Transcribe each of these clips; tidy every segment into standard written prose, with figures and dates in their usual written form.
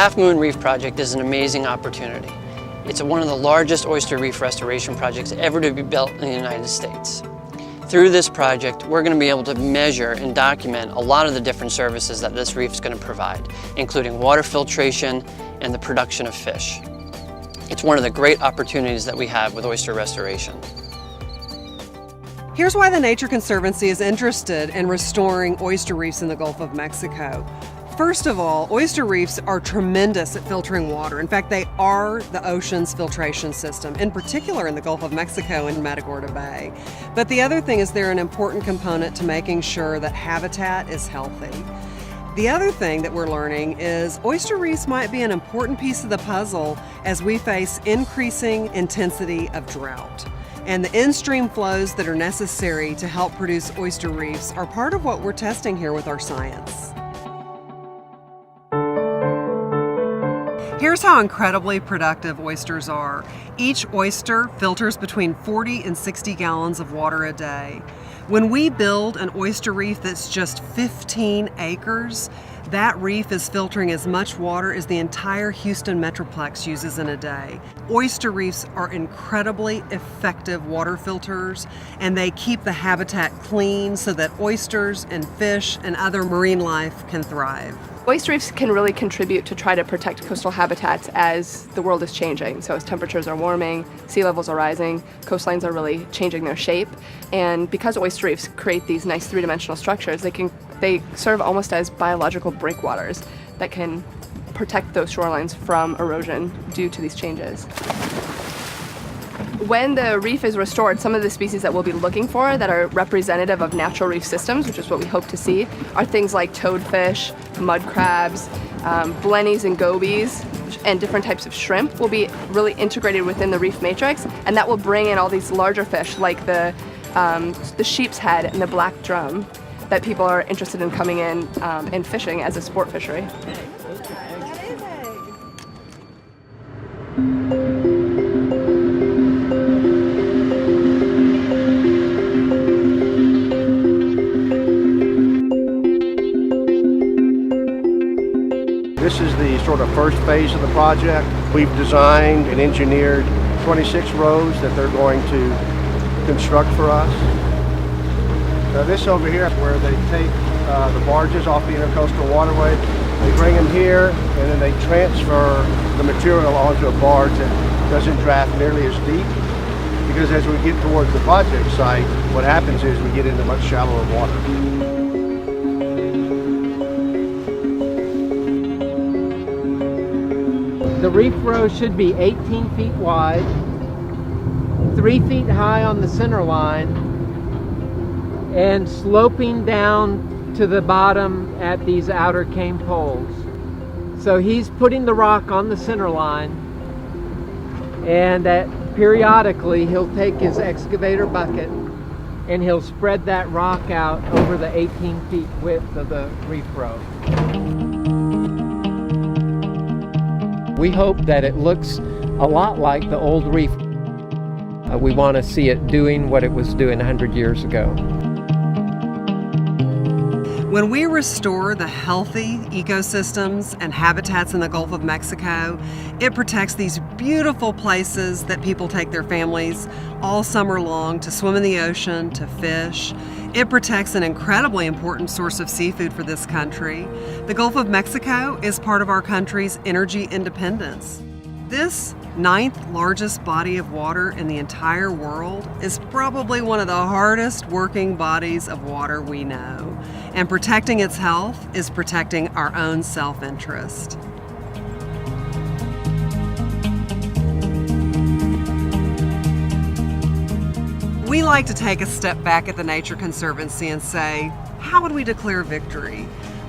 Half Moon Reef project is an amazing opportunity. It's one of the largest oyster reef restoration projects ever to be built in the United States. Through this project, we're going to be able to measure and document a lot of the different services that this reef is going to provide, including water filtration and the production of fish. It's one of the great opportunities that we have with oyster restoration. Here's why the Nature Conservancy is interested in restoring oyster reefs in the Gulf of Mexico. First of all, oyster reefs are tremendous at filtering water. In fact, they are the ocean's filtration system, in particular in the Gulf of Mexico and Matagorda Bay. But the other thing is they're an important component to making sure that habitat is healthy. The other thing that we're learning is oyster reefs might be an important piece of the puzzle as we face increasing intensity of drought. And the in-stream flows that are necessary to help produce oyster reefs are part of what we're testing here with our science. Here's how incredibly productive oysters are. Each oyster filters between 40 and 60 gallons of water a day. When we build an oyster reef that's just 15 acres, that reef is filtering as much water as the entire Houston Metroplex uses in a day. Oyster reefs are incredibly effective water filters, and they keep the habitat clean so that oysters and fish and other marine life can thrive. Oyster reefs can really contribute to try to protect coastal habitats as the world is changing. So as temperatures are warming, sea levels are rising, coastlines are really changing their shape. And because oyster reefs create these nice three-dimensional structures, they serve almost as biological breakwaters that can protect those shorelines from erosion due to these changes. When the reef is restored, some of the species that we'll be looking for that are representative of natural reef systems, which is what we hope to see, are things like toadfish, mud crabs, blennies and gobies, and different types of shrimp will be really integrated within the reef matrix, and that will bring in all these larger fish like the sheep's head and the black drum that people are interested in coming in and fishing as a sport fishery. This is the sort of first phase of the project. We've designed and engineered 26 rows that they're going to construct for us. Now this over here is where they take the barges off the intercoastal waterway. They bring them here and then they transfer the material onto a barge that doesn't draft nearly as deep. Because as we get towards the project site, what happens is we get into much shallower water. The reef row should be 18 feet wide, 3 feet high on the center line, and sloping down to the bottom at these outer cane poles. So he's putting the rock on the center line, and periodically he'll take his excavator bucket and he'll spread that rock out over the 18 feet width of the reef row. We hope that it looks a lot like the old reef. We want to see it doing what it was doing 100 years ago. When we restore the healthy ecosystems and habitats in the Gulf of Mexico, it protects these beautiful places that people take their families all summer long to swim in the ocean, to fish. It protects an incredibly important source of seafood for this country. The Gulf of Mexico is part of our country's energy independence. This 9th largest body of water in the entire world is probably one of the hardest working bodies of water we know. And protecting its health is protecting our own self-interest. We like to take a step back at the Nature Conservancy and say, how would we declare victory?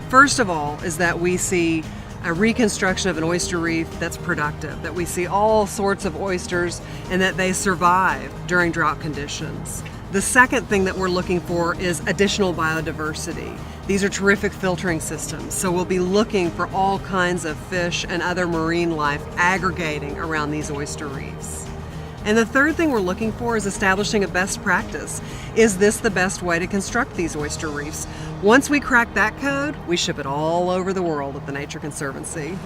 First of all is that we see a reconstruction of an oyster reef that's productive, that we see all sorts of oysters and that they survive during drought conditions. The second thing that we're looking for is additional biodiversity. These are terrific filtering systems, so we'll be looking for all kinds of fish and other marine life aggregating around these oyster reefs. And the third thing we're looking for is establishing a best practice. Is this the best way to construct these oyster reefs? Once we crack that code, we ship it all over the world at the Nature Conservancy.